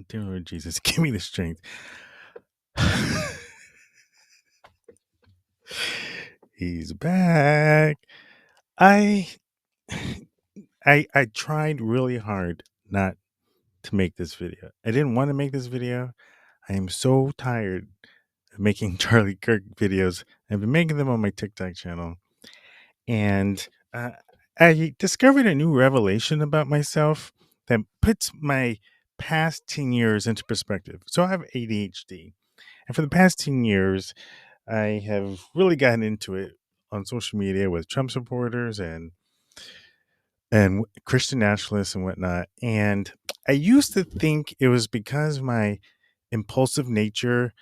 Dear Lord Jesus, give me the strength. He's back. I I tried really hard not to make this video. I didn't want to make this video. I am so tired of making Charlie Kirk videos. I've been making them on my TikTok channel. And I discovered a new revelation about myself that puts my past 10 years into perspective. So I have ADHD. And for the past 10 years, I have really gotten into it on social media with Trump supporters and Christian nationalists and whatnot. And I used to think it was because my impulsive nature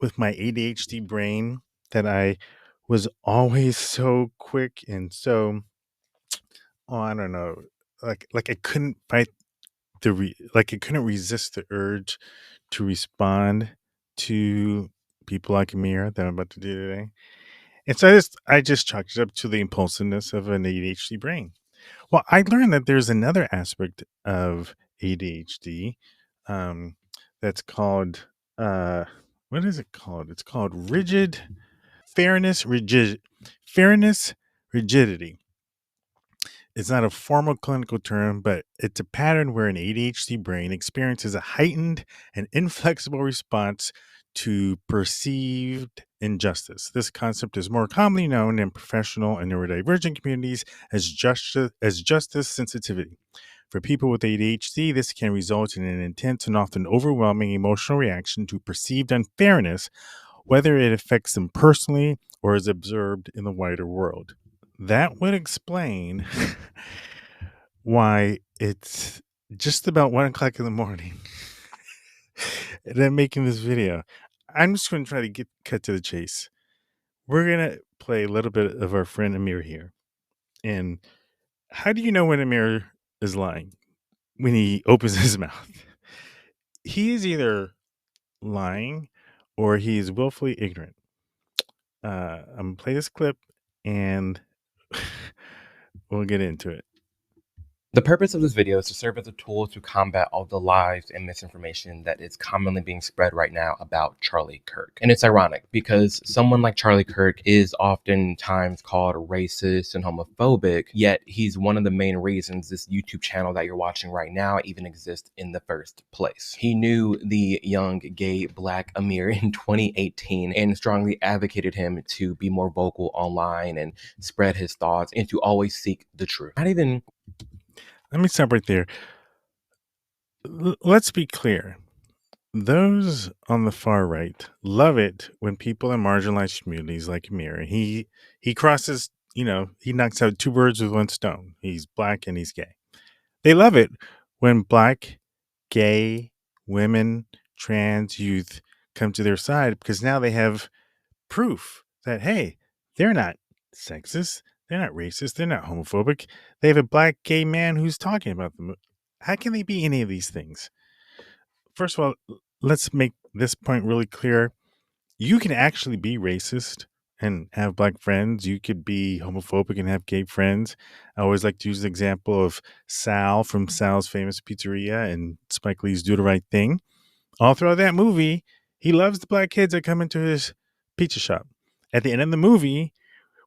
with my ADHD brain that I was always so quick and so, oh, I don't know, like I couldn't fight like I couldn't resist the urge to respond to people like Amir that I'm about to do today. And so I just chalked it up to the impulsiveness of an ADHD brain. Well, I learned that there's another aspect of ADHD um, that's called what is it called? It's called fairness rigidity. It's not a formal clinical term, but it's a pattern where an ADHD brain experiences a heightened and inflexible response to perceived injustice. This concept is more commonly known in professional and neurodivergent communities as justice sensitivity. For people with ADHD, this can result in an intense and often overwhelming emotional reaction to perceived unfairness, whether it affects them personally or is observed in the wider world. That would explain why it's just about 1 o'clock in the morning and I'm making this video. I'm just going to try to get cut to the chase. We're going to play a little bit of our friend Amir here. And how do you know when Amir is lying? When he opens his mouth. He is either lying or he is willfully ignorant. I'm going to play this clip and we'll get into it. The purpose of this video is to serve as a tool to combat all the lies and misinformation that is commonly being spread right now about Charlie Kirk. And it's ironic because someone like Charlie Kirk is oftentimes called racist and homophobic, yet he's one of the main reasons this YouTube channel that you're watching right now even exists in the first place. He knew the young gay black Amir in 2018 and strongly advocated him to be more vocal online and spread his thoughts and to always seek the truth. Let me stop right there. Let's be clear. Those on the far right love it when people in marginalized communities like Amir, he crosses, he knocks out two birds with one stone. He's black and he's gay. They love it when black, gay, women, trans youth come to their side because now they have proof that, hey, they're not sexist, they're not racist, they're not homophobic. They have a black gay man who's talking about them. How can they be any of these things? First of all, let's make this point really clear. You can actually be racist and have black friends. You could be homophobic and have gay friends. I always like to use the example of Sal from Sal's Famous Pizzeria and Spike Lee's Do the Right Thing. All throughout that movie, he loves the black kids that come into his pizza shop. At the end of the movie,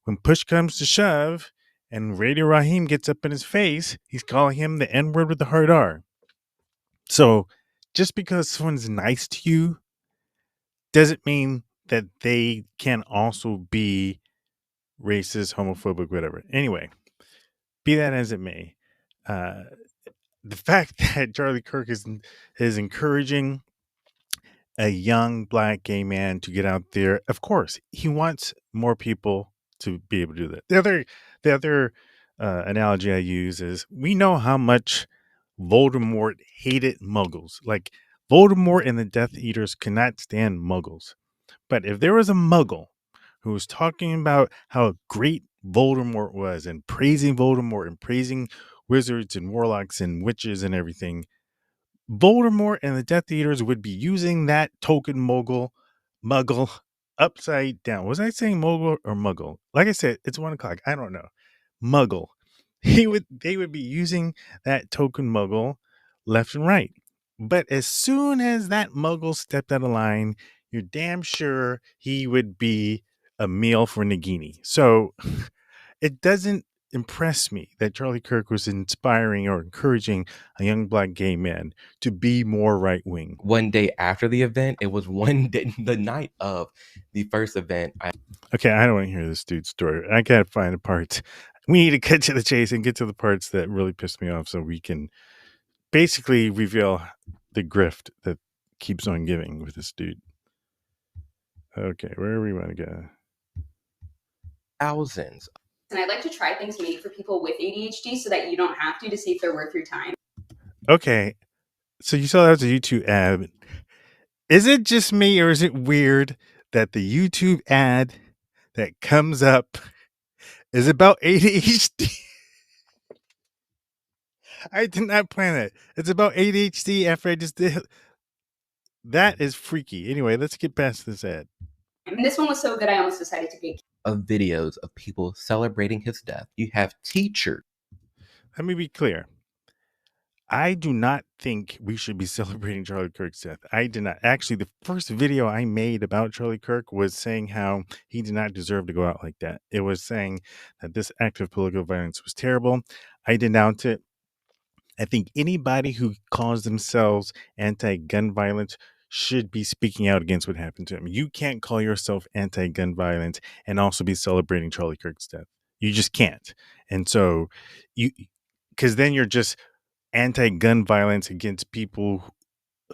when push comes to shove and Radio Raheem gets up in his face, he's calling him the N-word with the hard R. So just because someone's nice to you doesn't mean that they can also be racist, homophobic, whatever. Anyway, be that as it may, uh, the fact that Charlie Kirk is encouraging a young black gay man to get out there, of course, he wants more people to be able to do that. The other analogy I use is we know how much Voldemort hated Muggles. Like Voldemort and the Death Eaters cannot stand Muggles. But if there was a Muggle who was talking about how great Voldemort was and praising Voldemort and praising wizards and warlocks and witches and everything, Voldemort and the Death Eaters would be using that token Muggle upside down. Was I saying Mogul or Muggle? Like I said, it's 1 o'clock. I don't know. Muggle. They would be using that token Muggle left and right. But as soon as that muggle stepped out of line, you're damn sure he would be a meal for Nagini. So it doesn't impress me that Charlie Kirk was inspiring or encouraging a young black gay man to be more right wing. One day after the event, it was one day, the night of the first event. Okay, I don't want to hear this dude's story. I gotta find the parts. We need to cut to the chase and get to the parts that really pissed me off so we can basically reveal the grift that keeps on giving with this dude. Okay, where do we want to go? Thousands. And I'd like to try things made for people with ADHD so that you don't have to see if they're worth your time. Okay, so you saw that was a YouTube ad. Is it just me or is it weird that the YouTube ad that comes up is about ADHD? I did not plan it. It's about ADHD after I just did. That is freaky. Anyway, let's get past this ad. And this one was so good, I almost decided to get Of videos of people celebrating his death. You have teachers. Let me be clear. I do not think we should be celebrating Charlie Kirk's death. I did not. Actually, the first video I made about Charlie Kirk was saying how he did not deserve to go out like that. It was saying that this act of political violence was terrible. I denounced it. I think anybody who calls themselves anti-gun violence should be speaking out against what happened to him. You can't call yourself anti-gun violence and also be celebrating Charlie Kirk's death. You just can't. And so because then you're just anti-gun violence against people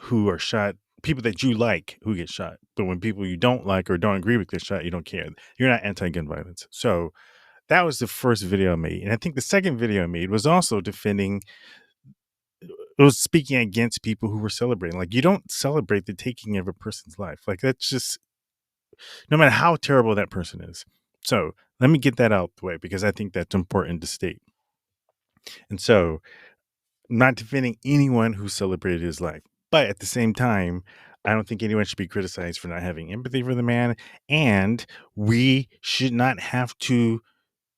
who are shot, people that you like who get shot. But when people you don't like or don't agree with get shot, you don't care. You're not anti-gun violence. So that was the first video I made. And I think the second video I made was also defending, it was speaking against people who were celebrating. Like, you don't celebrate the taking of a person's life. Like, that's just, no matter how terrible that person is. So let me get that out the way because I think that's important to state. And so, not defending anyone who celebrated his life, but at the same time, I don't think anyone should be criticized for not having empathy for the man, and we should not have to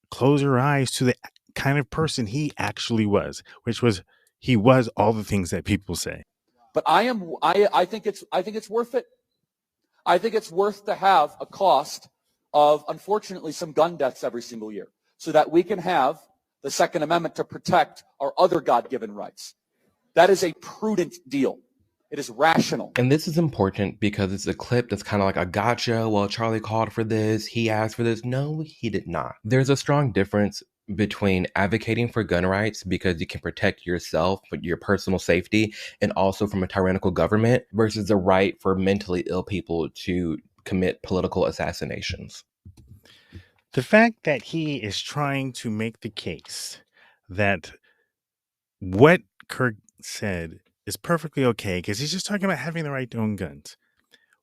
close our eyes to the kind of person he actually was, which was he was all the things that people say. But I think it's worth it. I think it's worth to have a cost of, unfortunately, some gun deaths every single year so that we can have the Second Amendment to protect our other God-given rights. That is a prudent deal. It is rational. And this is important because it's a clip that's kind of like a gotcha. Well, Charlie called for this. He asked for this. No, he did not. There's a strong difference between advocating for gun rights because you can protect yourself, but your personal safety, and also from a tyrannical government versus the right for mentally ill people to commit political assassinations. The fact that he is trying to make the case that what Kirk said is perfectly okay because he's just talking about having the right to own guns.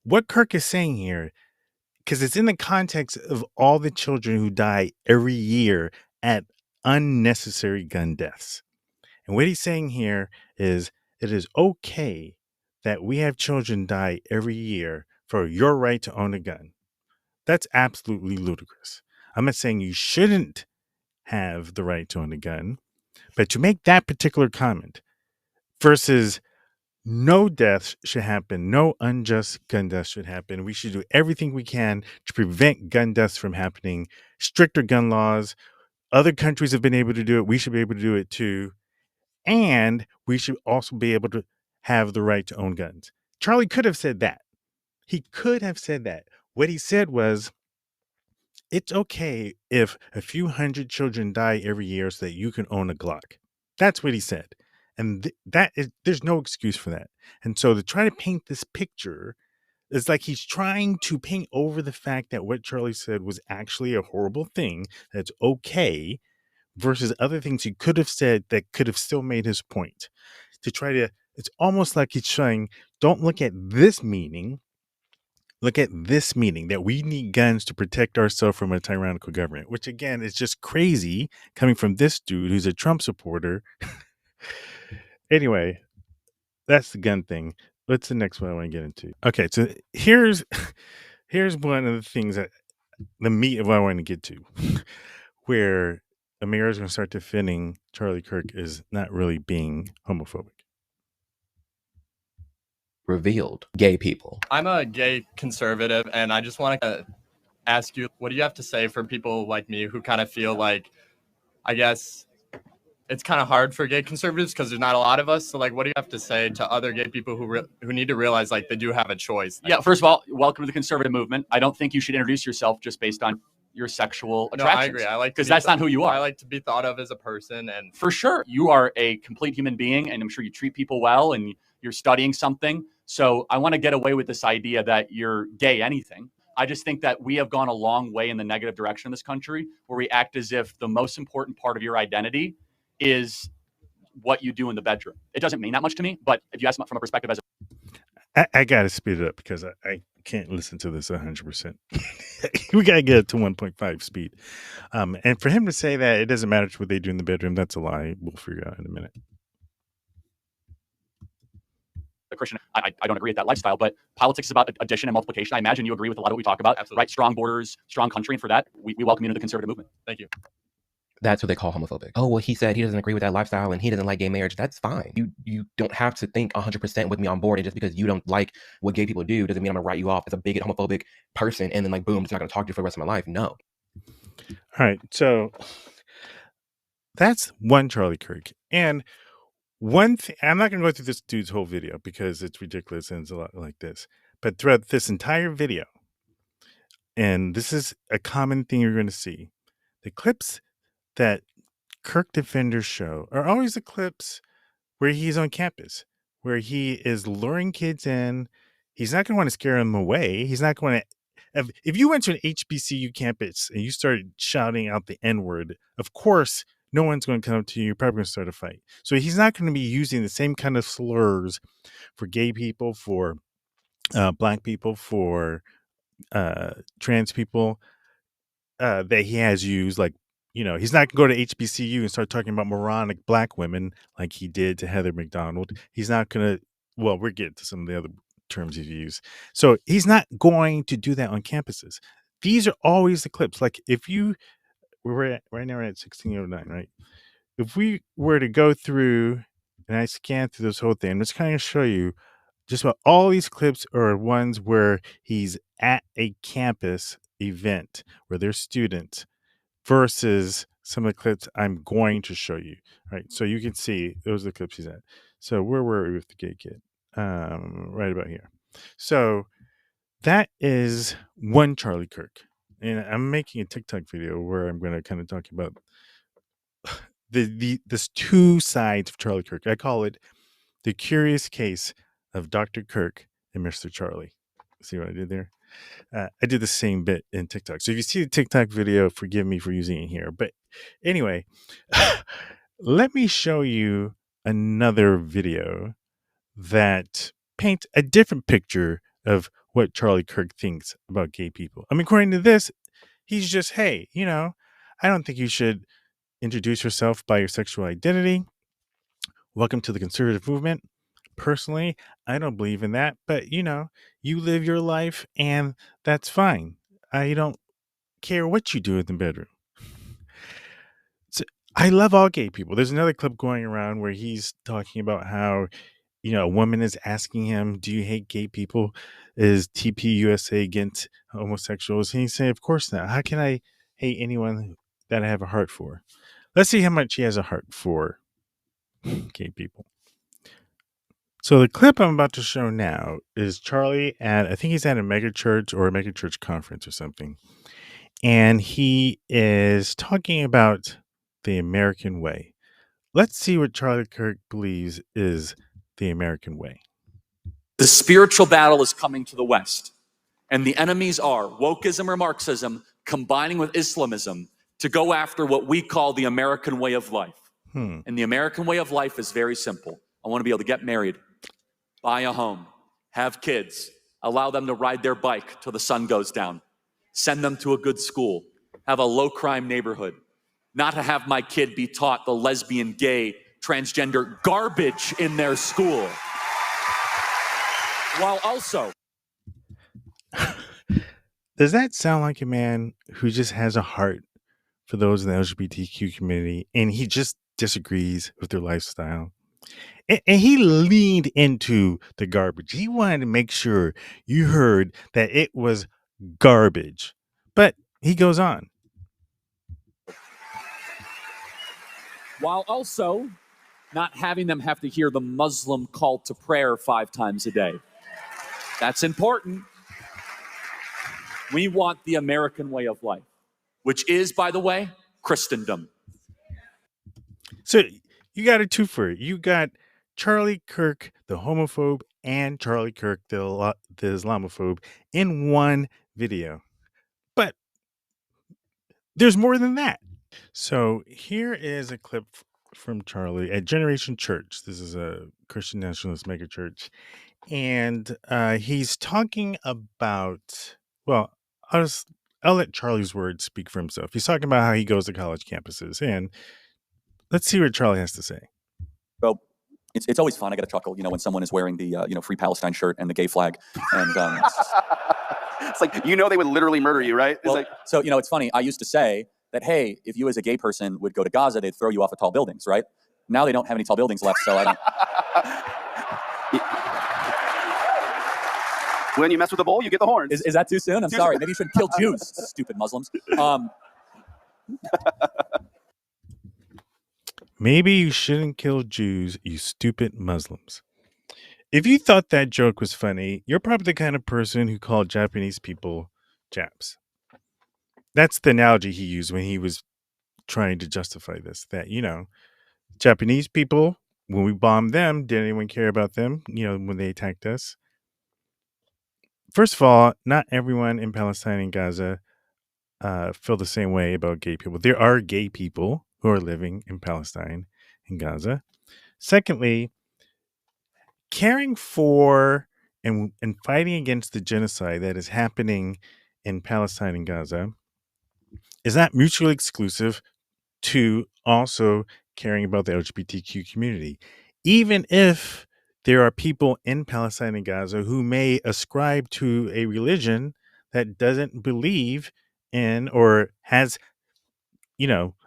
What Kirk is saying here, because it's in the context of all the children who die every year at unnecessary gun deaths. And what he's saying here is it is okay that we have children die every year for your right to own a gun. That's absolutely ludicrous. I'm not saying you shouldn't have the right to own a gun, but to make that particular comment versus no deaths should happen, no unjust gun deaths should happen. We should do everything we can to prevent gun deaths from happening. Stricter gun laws. Other countries have been able to do it. We should be able to do it too. And we should also be able to have the right to own guns. Charlie could have said that. He could have said that. What he said was, it's okay if a few hundred children die every year so that you can own a Glock. That's what he said. And there's no excuse for that. And so to try to paint this picture, it's like he's trying to paint over the fact that what Charlie said was actually a horrible thing, that's okay, versus other things he could have said that could have still made his point. It's almost like he's saying, don't look at this meaning. Look at this meaning that we need guns to protect ourselves from a tyrannical government, which again is just crazy coming from this dude who's a Trump supporter. Anyway, that's the gun thing. What's the next one I want to get into? Okay, so here's one of the things that the meat of what I want to get to, where Amir is going to start defending Charlie Kirk is not really being homophobic. revealed gay people. I'm a gay conservative, and I just want to ask you, what do you have to say for people like me who kind of feel like, I guess, it's kind of hard for gay conservatives because there's not a lot of us. So, like, what do you have to say to other gay people who need to realize, like, they do have a choice? Yeah, first of all, welcome to the conservative movement. I don't think you should introduce yourself just based on your sexual attractions. No, I agree. Because that's not who you are. I like to be thought of as a person, and for sure, you are a complete human being, and I'm sure you treat people well, and you're studying something. So I want to get away with this idea that you're gay anything. I just think that we have gone a long way in the negative direction in this country, where we act as if the most important part of your identity is what you do in the bedroom. It doesn't mean that much to me, but if you ask from a perspective as I got to speed it up because I can't listen to this 100%. We got to get it to 1.5 speed. And for him to say that it doesn't matter what they do in the bedroom, that's a lie. We'll figure out in a minute. a Christian, I don't agree with that lifestyle, but politics is about addition and multiplication. I imagine you agree with a lot of what we talk about. Absolutely. Right? Strong borders, strong country, and for that, we welcome you into the conservative movement. Thank you. That's what they call homophobic. Oh, well, he said he doesn't agree with that lifestyle and he doesn't like gay marriage. That's fine. You don't have to think 100% with me on board. And just because you don't like what gay people do doesn't mean I'm going to write you off as a bigot, homophobic person and then, like, boom, just not going to talk to you for the rest of my life. No. All right. So that's one Charlie Kirk. And one thing, I'm not going to go through this dude's whole video because it's ridiculous and it's a lot like this. But throughout this entire video, and this is a common thing you're going to see, the clips that Kirk defenders show are always the clips where he's on campus, where he is luring kids in. He's not going to want to scare them away. He's not going to. If you went to an HBCU campus and you started shouting out the N-word, of course, no one's going to come up to you. You're probably going to start a fight. So he's not going to be using the same kind of slurs for gay people, for black people, for trans people that he has used. Like, you know, he's not going to go to HBCU and start talking about moronic black women like he did to Heather McDonald. He's not going to, well, we're getting to some of the other terms he's used. So he's not going to do that on campuses. These are always the clips. Like if you, right now we're at 1609, right? If we were to go through and I scan through this whole thing, I'm just kind of show you just about all these clips are ones where he's at a campus event where there's students versus some of the clips I'm going to show you. Right. So you can see those are the clips he's at. So where were we with the gay kid? Right about here. So that is one Charlie Kirk. And I'm making a TikTok video where I'm going to kind of talk about this two sides of Charlie Kirk. I call it the curious case of Dr. Kirk and Mr. Charlie. See what I did there? I did the same bit in TikTok. So if you see the TikTok video, forgive me for using it here. But anyway, let me show you another video that paints a different picture of what Charlie Kirk thinks about gay people. I mean, according to this, he's just, hey, you know, I don't think you should introduce yourself by your sexual identity. Welcome to the conservative movement. Personally, I don't believe in that, but you know, you live your life and that's fine. I don't care what you do in the bedroom. So I love all gay people. There's another clip going around where he's talking about how, you know, a woman is asking him, do you hate gay people? Is TPUSA against homosexuals? And he's saying, of course not. How can I hate anyone that I have a heart for? Let's see how much he has a heart for gay people. So the clip I'm about to show now is Charlie at, I think he's at a mega church or a mega church conference or something. And he is talking about the American way. Let's see what Charlie Kirk believes is the American way. The spiritual battle is coming to the West, and the enemies are wokeism or Marxism combining with Islamism to go after what we call the American way of life. And the American way of life is very simple. I want to be able to get married, buy a home, have kids, allow them to ride their bike till the sun goes down, send them to a good school, have a low-crime neighborhood, not to have my kid be taught the lesbian, gay, transgender garbage in their school. While also... Does that sound like a man who just has a heart for those in the LGBTQ community and he just disagrees with their lifestyle? And he leaned into the garbage. He wanted to make sure you heard that it was garbage. But he goes on. While also not having them have to hear the Muslim call to prayer 5 times a day. That's important. We want the American way of life, which is, by the way, Christendom. So you got a twofer. You got Charlie Kirk, the homophobe, and Charlie Kirk, the Islamophobe, in one video. But there's more than that. So here is a clip from Charlie at Generation Church. This is a Christian nationalist megachurch. And he's talking about, well, I'll let Charlie's words speak for himself. He's talking about how he goes to college campuses. And let's see what Charlie has to say. So it's always fun. I get a chuckle, when someone is wearing the Free Palestine shirt and the gay flag. And it's like, they would literally murder you, right? Well, so it's funny. I used to say that, hey, if you as a gay person would go to Gaza, they'd throw you off of tall buildings, right? Now they don't have any tall buildings left, so I don't. When you mess with the bull, you get the horns. Is that too soon? I'm sorry. Maybe you shouldn't kill Jews, stupid Muslims. Maybe you shouldn't kill Jews, you stupid Muslims. If you thought that joke was funny, you're probably the kind of person who called Japanese people Japs. That's the analogy he used when he was trying to justify this. That, Japanese people, when we bombed them, did anyone care about them, when they attacked us? First of all, not everyone in Palestine and Gaza feel the same way about gay people. There are gay people who are living in Palestine and Gaza. Secondly, caring for and fighting against the genocide that is happening in Palestine and Gaza is not mutually exclusive to also caring about the LGBTQ community. Even if there are people in Palestine and Gaza who may ascribe to a religion that doesn't believe in or has,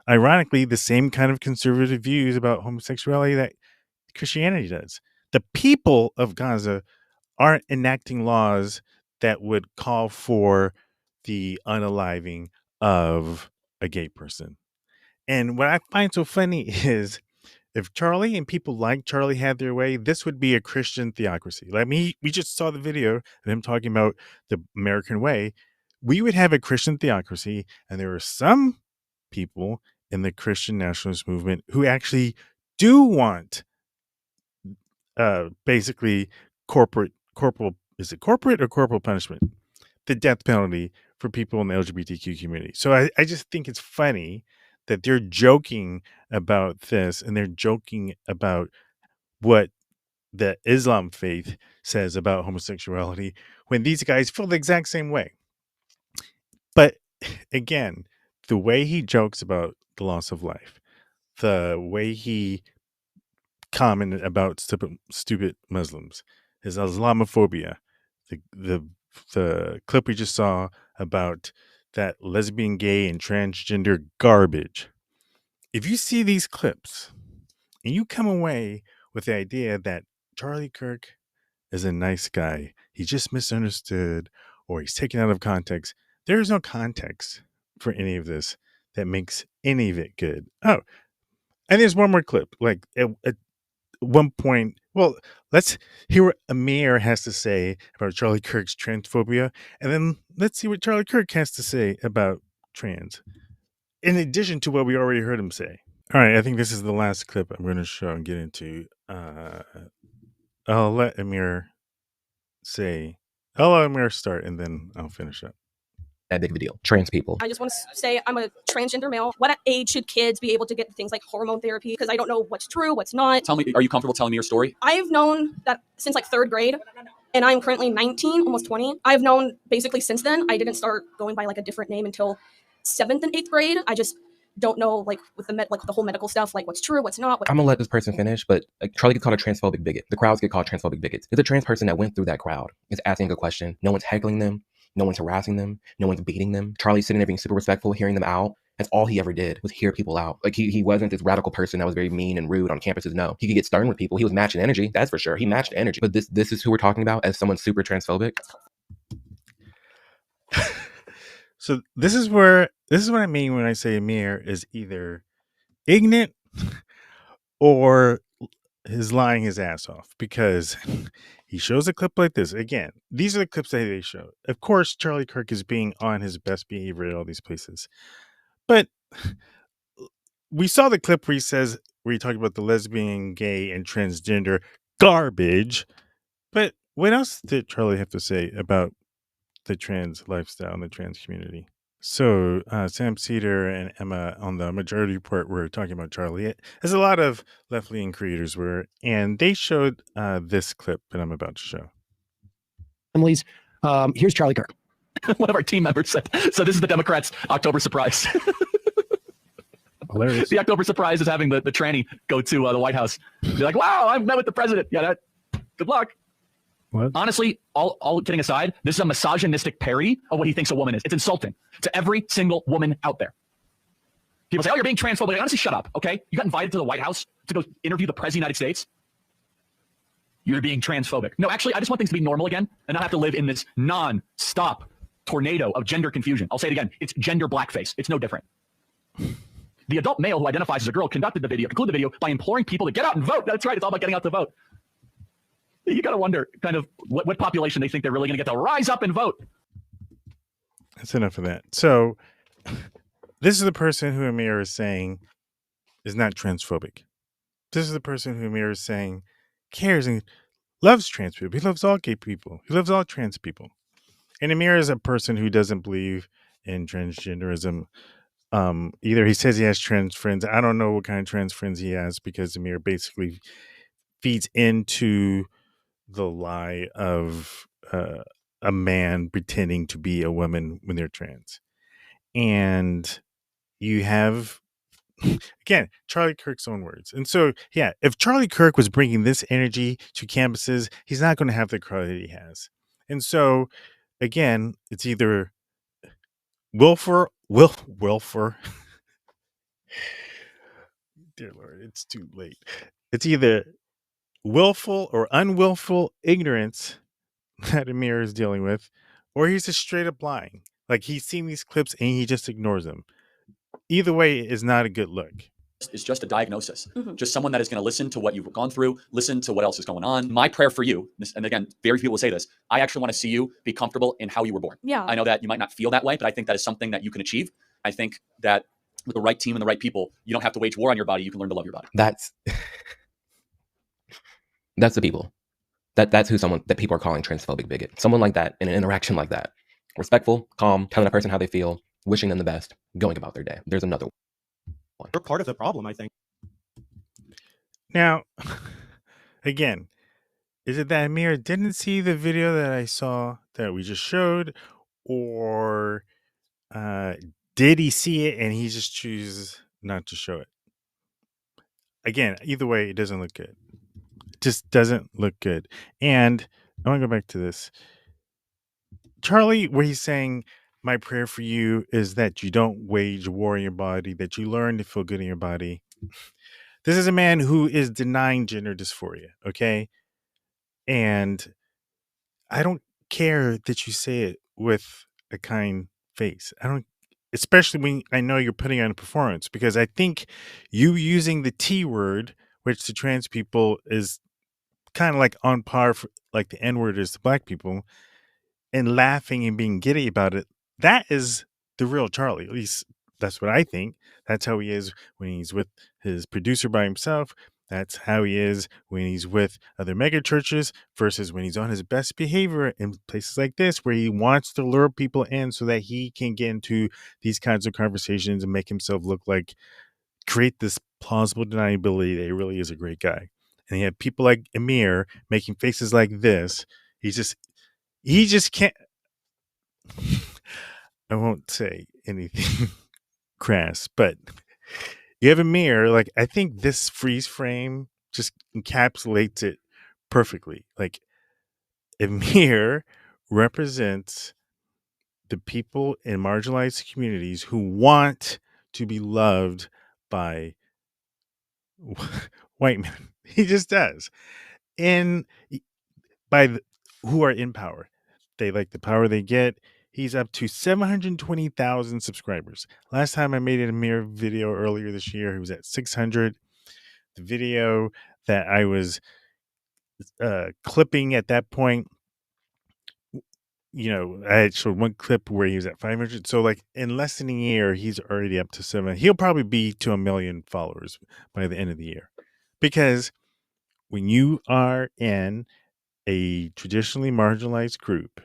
ironically, the same kind of conservative views about homosexuality that Christianity does. The people of Gaza aren't enacting laws that would call for the unaliving of a gay person. And what I find so funny is if Charlie and people like Charlie had their way, this would be a Christian theocracy. We just saw the video of him talking about the American way. We would have a Christian theocracy, and there are some people in the Christian nationalist movement who actually do want basically corporal punishment, the death penalty for people in the LGBTQ community. So I just think it's funny that they're joking about this, and they're joking about what the Islam faith says about homosexuality when these guys feel the exact same way. But again, the way he jokes about the loss of life, the way he commented about stupid Muslims, his Islamophobia, the clip we just saw about that lesbian, gay, and transgender garbage. If you see these clips and you come away with the idea that Charlie Kirk is a nice guy, he's just misunderstood, or he's taken out of context, there is no context for any of this that makes any of it good. Oh, and there's one more clip. At one point, well, let's hear what Amir has to say about Charlie Kirk's transphobia, and then let's see what Charlie Kirk has to say about trans, in addition to what we already heard him say. All right, I think this is the last clip I'm going to show and get into. I'll let Amir start, and then I'll finish up. That big of a deal. Trans people. I just want to say I'm a transgender male. What age should kids be able to get things like hormone therapy? Because I don't know what's true, what's not. Tell me, are you comfortable telling me your story? I've known that since third grade, and I'm currently 19, almost 20. I've known basically since then. I didn't start going by a different name until 7th and 8th grade. I just don't know with the whole medical stuff, what's true, what's not. I'm gonna let this person finish, but Charlie gets called a transphobic bigot. The crowds get called transphobic bigots. There's a trans person that went through that crowd, is asking a question. No one's heckling them. No one's harassing them. No one's beating them. Charlie's sitting there being super respectful, hearing them out. That's all he ever did, was hear people out. Like, he wasn't this radical person that was very mean and rude on campuses. No, he could get stern with people. He was matching energy, that's for sure. He matched energy. But this is who we're talking about as someone super transphobic. So this is what I mean when I say Amir is either ignorant or is lying his ass off, because he shows a clip like this. Again, these are the clips that they show. Of course, Charlie Kirk is being on his best behavior at all these places. But we saw the clip where he talked about the lesbian, gay, and transgender garbage. But what else did Charlie have to say about the trans lifestyle and the trans community? So Sam Cedar and Emma on the Majority Report were talking about Charlie, as a lot of left-leaning creators were, and they showed this clip that I'm about to show. Emily's, here's Charlie Kirk. One of our team members said, so this is the Democrats' October surprise. Hilarious. The October surprise is having the tranny go to the White House. Be like, wow, I've met with the president. Yeah, good luck. What? Honestly, all kidding aside, this is a misogynistic parody of what he thinks a woman is. It's insulting to every single woman out there. People say, oh, you're being transphobic. Like, honestly, shut up, okay? You got invited to the White House to go interview the president of the United States? You're being transphobic. No, actually, I just want things to be normal again and not have to live in this non-stop tornado of gender confusion. I'll say it again. It's gender blackface. It's no different. The adult male who identifies as a girl concluded the video by imploring people to get out and vote. That's right. It's all about getting out to vote. You got to wonder kind of what population they think they're really going to get to rise up and vote. That's enough of that. So this is the person who Amir is saying is not transphobic. This is the person who Amir is saying cares and loves trans people. He loves all gay people. He loves all trans people. And Amir is a person who doesn't believe in transgenderism. Either he says he has trans friends. I don't know what kind of trans friends he has, because Amir basically feeds into the lie of a man pretending to be a woman when they're trans. And you have, again, Charlie Kirk's own words. And so, yeah, if Charlie Kirk was bringing this energy to campuses, he's not going to have the crowd that he has. And so, again, it's either willful. Dear Lord, it's too late. It's either willful or unwillful ignorance that Amir is dealing with, or he's just straight up lying. Like, he's seen these clips and he just ignores them. Either way is not a good look. It's just a diagnosis. Just someone that is going to listen to what you've gone through, listen to what else is going on. My prayer for you, and again, very few people will say this, I actually want to see you be comfortable in how you were born. Yeah. I know that you might not feel that way, but I think that is something that you can achieve. I think that with the right team and the right people, you don't have to wage war on your body. You can learn to love your body. That's the people. That's who that people are calling transphobic bigot. Someone like that, in an interaction like that. Respectful, calm, telling a person how they feel, wishing them the best, going about their day. There's another one. We're part of the problem, I think. Now, again, is it that Amir didn't see the video that I saw that we just showed, or did he see it and he just chooses not to show it? Again, either way, it doesn't look good. It just doesn't look good. And I want to go back to this. Charlie, where he's saying, my prayer for you is that you don't wage war in your body, that you learn to feel good in your body. This is a man who is denying gender dysphoria, okay? And I don't care that you say it with a kind face. I don't, especially when I know you're putting on a performance, because I think you using the T word, which to trans people is kind of like on par for, like the N word is to black people, and laughing and being giddy about it, that is the real Charlie. At least that's what I think. That's how he is when he's with his producer by himself. That's how he is when he's with other mega churches, versus when he's on his best behavior in places like this, where he wants to lure people in so that he can get into these kinds of conversations and make himself look like, create this plausible deniability that he really is a great guy. And you have people like Amir making faces like this. He just can't. I won't say anything crass, but you have Amir. Like, I think this freeze frame just encapsulates it perfectly. Like, Amir represents the people in marginalized communities who want to be loved by white men. He just does. And who are in power. They like the power they get. He's up to 720,000 subscribers. Last time I made an Amir video earlier this year, he was at 600. The video that I was clipping at that point, I had showed one clip where he was at 500. So like in less than a year, he's already up to 7. He'll probably be to 1 million followers by the end of the year. Because when you are in a traditionally marginalized group,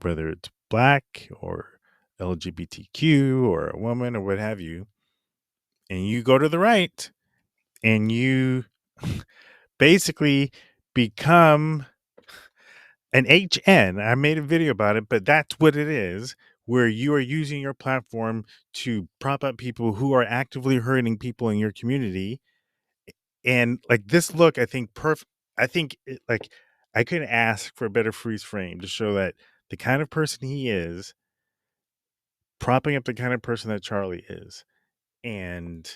whether it's black or LGBTQ or a woman or what have you, and you go to the right and you basically become an HN. I made a video about it, but that's what it is, where you are using your platform to prop up people who are actively hurting people in your community. And like this look, I think I couldn't ask for a better freeze frame to show that the kind of person he is, propping up the kind of person that Charlie is. And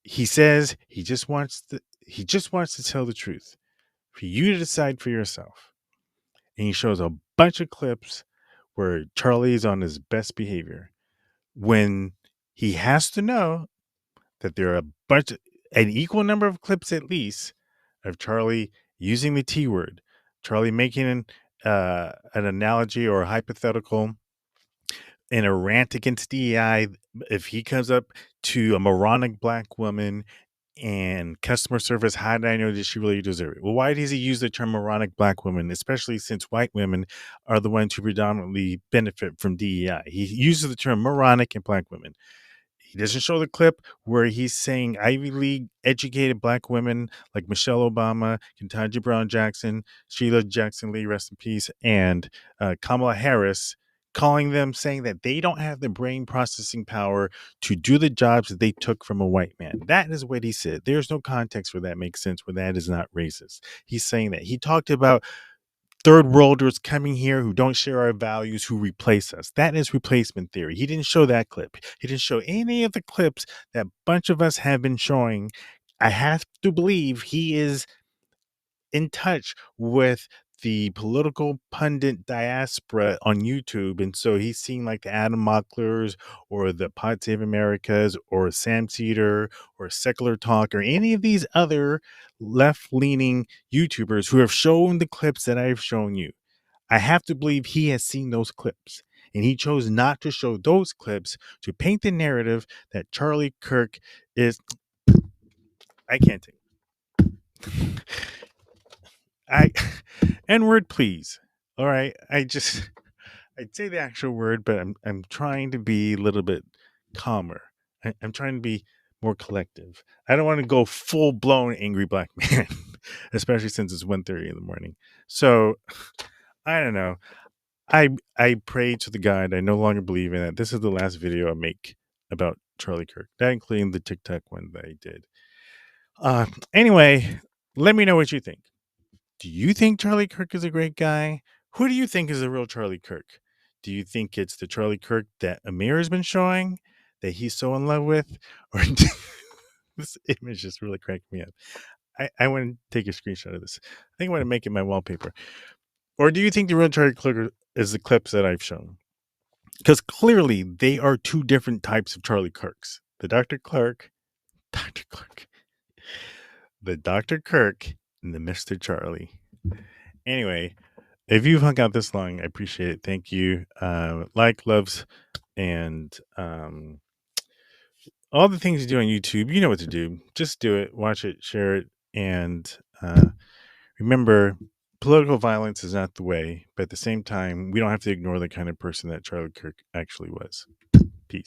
he says he just wants to tell the truth for you to decide for yourself. And he shows a bunch of clips where Charlie is on his best behavior, when he has to know that there are an equal number of clips at least of Charlie using the T word, Charlie making an analogy or a hypothetical in a rant against DEI. If he comes up to a moronic black woman and customer service, how did I know that she really deserve it? Well, why does he use the term moronic black woman, especially since white women are the ones who predominantly benefit from DEI? He uses the term moronic and black women. He doesn't show the clip where he's saying Ivy League educated black women like Michelle Obama, Ketanji Brown Jackson, Sheila Jackson Lee, rest in peace, and Kamala Harris, calling them, saying that they don't have the brain processing power to do the jobs that they took from a white man. That is what he said. There's no context where that makes sense, where that is not racist. He's saying that. He talked about third worlders coming here who don't share our values, who replace us. That is replacement theory. He didn't show that clip. He didn't show any of the clips that a bunch of us have been showing. I have to believe he is in touch with the political pundit diaspora on YouTube. And so he's seen like the Adam Mocklers or the Pod Save Americas or Sam Cedar or Secular Talk or any of these other left-leaning YouTubers who have shown the clips that I've shown you. I have to believe he has seen those clips. And he chose not to show those clips to paint the narrative that Charlie Kirk is... I can't take N-word, please. All right. I'd say the actual word, but I'm trying to be a little bit calmer. I'm trying to be more collective. I don't want to go full blown angry black man, especially since it's 1:30 in the morning. So I don't know. I pray to the God I no longer believe in it. This is the last video I make about Charlie Kirk, that including the TikTok one that I did. Anyway, let me know what you think. Do you think Charlie Kirk is a great guy? Who do you think is the real Charlie Kirk? Do you think it's the Charlie Kirk that Amir has been showing, that he's so in love with? Or this image just really cracked me up. I want to take a screenshot of this. I think I want to make it my wallpaper. Or do you think the real Charlie Kirk is the clips that I've shown? Because clearly they are two different types of Charlie Kirks. The Dr. Kirk, the Dr. Kirk, and the Mr. Charlie. Anyway, if you've hung out this long, I appreciate it. Thank you. Like, loves, and all the things you do on YouTube, you know what to do. Just do it, watch it, share it, and remember, political violence is not the way, but at the same time, we don't have to ignore the kind of person that Charlie Kirk actually was. Peace.